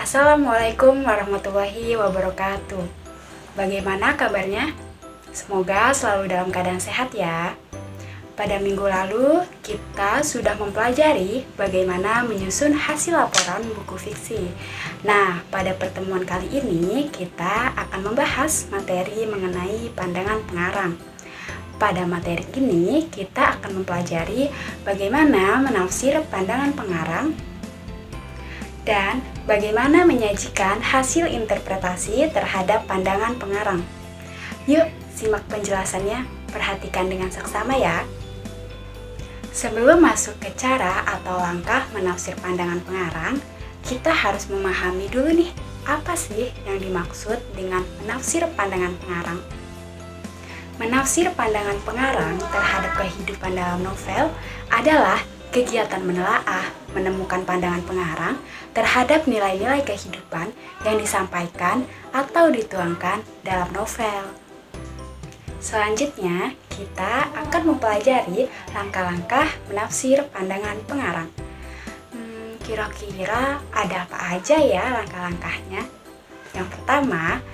Assalamualaikum warahmatullahi wabarakatuh. Bagaimana kabarnya? Semoga selalu dalam keadaan sehat ya. Pada minggu lalu, kita sudah mempelajari bagaimana menyusun hasil laporan buku fiksi. Nah, pada pertemuan kali ini, kita akan membahas materi mengenai pandangan pengarang. Pada materi ini, kita akan mempelajari bagaimana menafsir pandangan pengarang dan bagaimana menyajikan hasil interpretasi terhadap pandangan pengarang. Yuk, simak penjelasannya, perhatikan dengan seksama ya. Sebelum masuk ke cara atau langkah menafsir pandangan pengarang, kita harus memahami dulu nih, apa sih yang dimaksud dengan menafsir pandangan pengarang. Menafsir pandangan pengarang terhadap kehidupan dalam novel adalah kegiatan menelaah, menemukan pandangan pengarang terhadap nilai-nilai kehidupan yang disampaikan atau dituangkan dalam novel. Selanjutnya, kita akan mempelajari langkah-langkah menafsir pandangan pengarang. Kira-kira ada apa aja ya langkah-langkahnya? Yang pertama,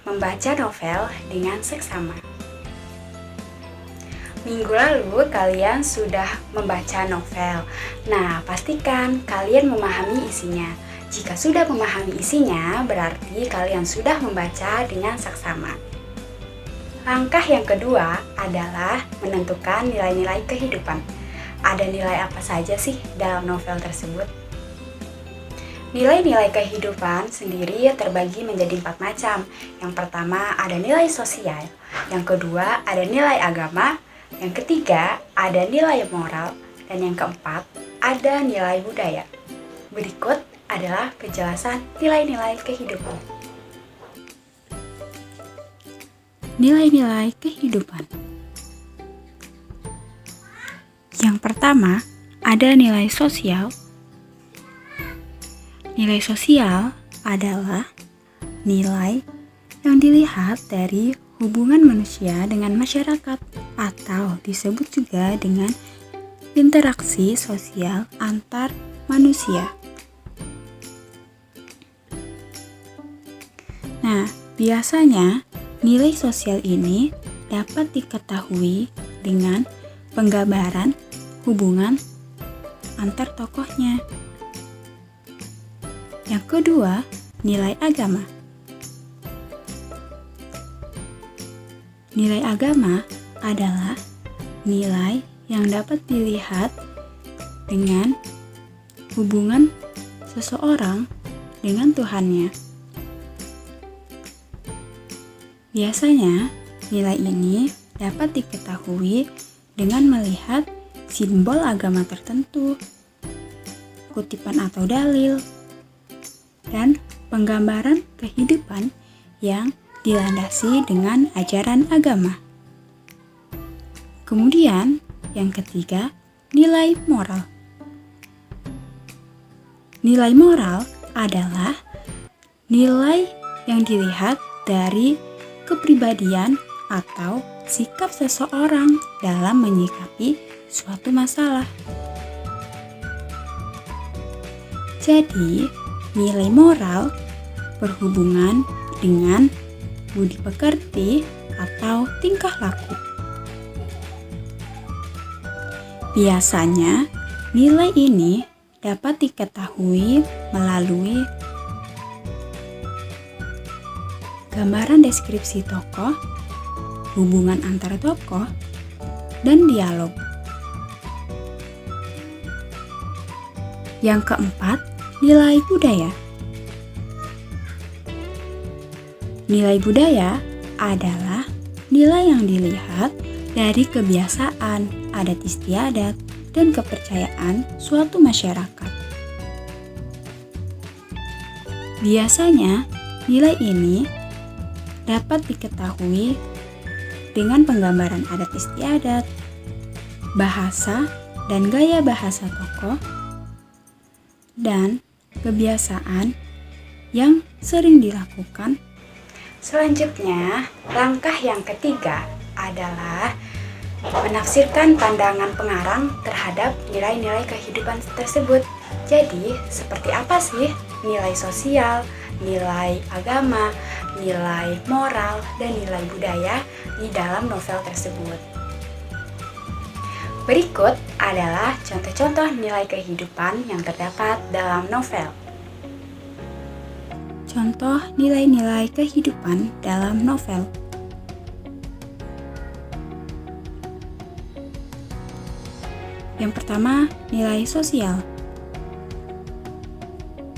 membaca novel dengan seksama. Minggu lalu kalian sudah membaca novel. Nah, pastikan kalian memahami isinya. Jika sudah memahami isinya, berarti kalian sudah membaca dengan seksama. Langkah yang kedua adalah menentukan nilai-nilai kehidupan. Ada nilai apa saja sih dalam novel tersebut? Nilai-nilai kehidupan sendiri terbagi menjadi 4 macam. Yang pertama ada nilai sosial, yang kedua ada nilai agama, yang ketiga ada nilai moral, dan yang keempat ada nilai budaya. Berikut adalah penjelasan nilai-nilai kehidupan. Nilai-nilai kehidupan. Yang pertama ada nilai sosial. Nilai sosial adalah nilai yang dilihat dari hubungan manusia dengan masyarakat, atau disebut juga dengan interaksi sosial antar manusia. Nah, biasanya nilai sosial ini dapat diketahui dengan penggambaran hubungan antar tokohnya. Yang kedua, nilai agama. Nilai agama adalah nilai yang dapat dilihat dengan hubungan seseorang dengan Tuhannya. Biasanya, nilai ini dapat diketahui dengan melihat simbol agama tertentu, kutipan atau dalil, dan penggambaran kehidupan yang dilandasi dengan ajaran agama. Kemudian, yang ketiga, nilai moral. Nilai moral adalah nilai yang dilihat dari kepribadian atau sikap seseorang dalam menyikapi suatu masalah. Jadi, nilai moral berhubungan dengan budi pekerti atau tingkah laku. Biasanya, nilai ini dapat diketahui melalui gambaran deskripsi tokoh, hubungan antar tokoh, dan dialog. Yang keempat, nilai budaya. Nilai budaya adalah nilai yang dilihat dari kebiasaan, adat istiadat, dan kepercayaan suatu masyarakat. Biasanya, nilai ini dapat diketahui dengan penggambaran adat istiadat, bahasa dan gaya bahasa tokoh, dan kebiasaan yang sering dilakukan. Selanjutnya, langkah yang ketiga adalah menafsirkan pandangan pengarang terhadap nilai-nilai kehidupan tersebut. Jadi, seperti apa sih nilai sosial, nilai agama, nilai moral, dan nilai budaya di dalam novel tersebut. Berikut adalah contoh-contoh nilai kehidupan yang terdapat dalam novel. Contoh nilai-nilai kehidupan dalam novel. Yang pertama, nilai sosial.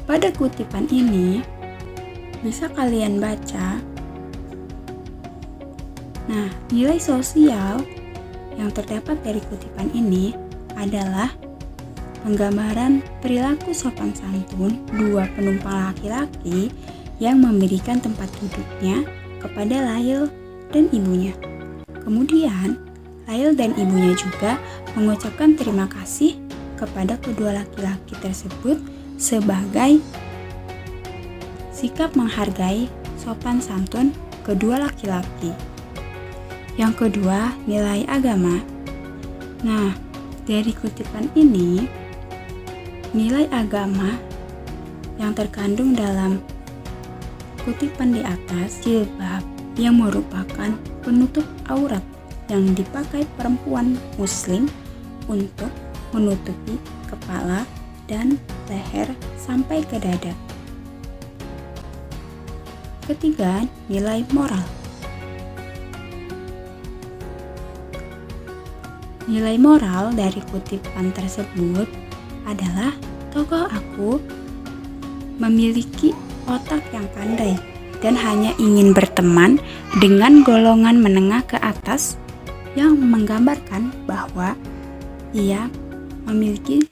Pada kutipan ini, bisa kalian baca. Nah, nilai sosial yang terdapat dari kutipan ini adalah penggambaran perilaku sopan santun dua penumpang laki-laki yang memberikan tempat duduknya kepada Lail dan ibunya. Kemudian, Lail dan ibunya juga mengucapkan terima kasih kepada kedua laki-laki tersebut sebagai sikap menghargai sopan santun kedua laki-laki. Yang kedua, nilai agama. Nah, dari kutipan ini, nilai agama yang terkandung dalam kutipan di atas, jilbab yang merupakan penutup aurat yang dipakai perempuan muslim untuk menutupi kepala dan leher sampai ke dada. Ketiga, nilai moral. Nilai moral dari kutipan tersebut adalah tokoh aku memiliki otak yang pandai dan hanya ingin berteman dengan golongan menengah ke atas, yang menggambarkan bahwa ia memiliki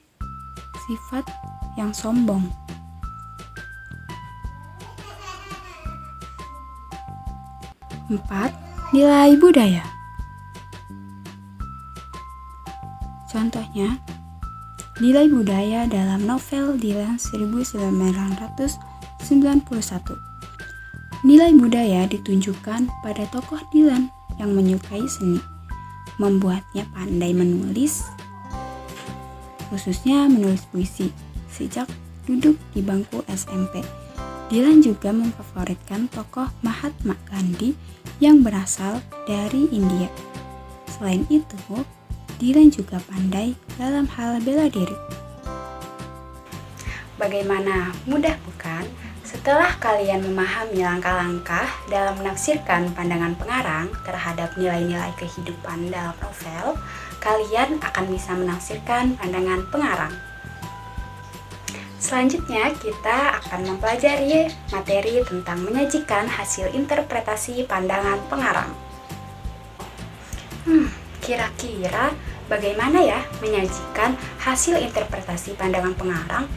sifat yang sombong. Empat, nilai budaya. Contohnya, nilai budaya dalam novel Dylan 1991. Nilai budaya ditunjukkan pada tokoh Dylan yang menyukai seni, membuatnya pandai menulis, khususnya menulis puisi, sejak duduk di bangku SMP. Dylan juga memfavoritkan tokoh Mahatma Gandhi yang berasal dari India. Selain itu, Dylan juga pandai dalam hal bela diri. Bagaimana? Mudah bukan? Setelah kalian memahami langkah-langkah dalam menafsirkan pandangan pengarang terhadap nilai-nilai kehidupan dalam novel, kalian akan bisa menafsirkan pandangan pengarang. Selanjutnya, kita akan mempelajari materi tentang menyajikan hasil interpretasi pandangan pengarang. Kira-kira bagaimana ya menyajikan hasil interpretasi pandangan pengarang?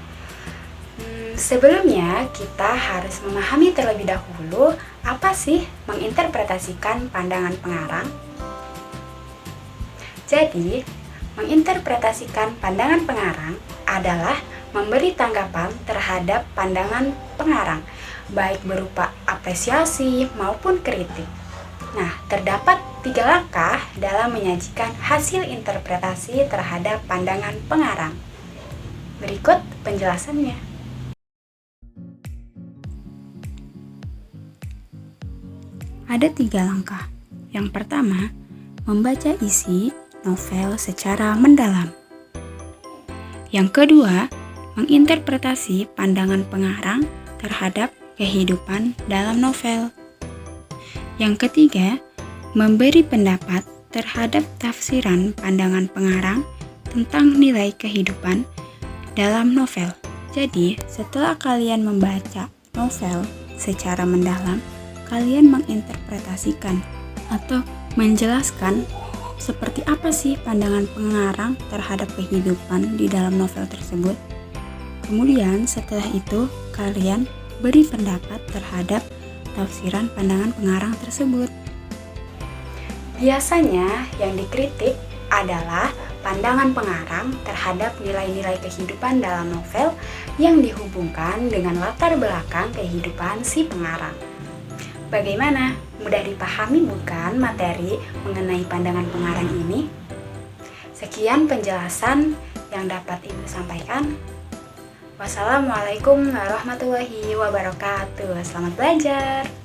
Sebelumnya, kita harus memahami terlebih dahulu apa sih menginterpretasikan pandangan pengarang. Jadi, menginterpretasikan pandangan pengarang adalah memberi tanggapan terhadap pandangan pengarang, baik berupa apresiasi maupun kritik. Nah, terdapat 3 langkah dalam menyajikan hasil interpretasi terhadap pandangan pengarang. Berikut penjelasannya. Ada 3 langkah. Yang pertama, membaca isi novel secara mendalam. Yang kedua, menginterpretasi pandangan pengarang terhadap kehidupan dalam novel. Yang ketiga, memberi pendapat terhadap tafsiran pandangan pengarang tentang nilai kehidupan dalam novel. Jadi, setelah kalian membaca novel secara mendalam, kalian menginterpretasikan atau menjelaskan seperti apa sih pandangan pengarang terhadap kehidupan di dalam novel tersebut. Kemudian setelah itu kalian beri pendapat terhadap tafsiran pandangan pengarang tersebut. Biasanya yang dikritik adalah pandangan pengarang terhadap nilai-nilai kehidupan dalam novel yang dihubungkan dengan latar belakang kehidupan si pengarang. Bagaimana? Mudah dipahami bukan materi mengenai pandangan pengarang ini? Sekian penjelasan yang dapat Ibu sampaikan. Wassalamualaikum warahmatullahi wabarakatuh. Selamat belajar.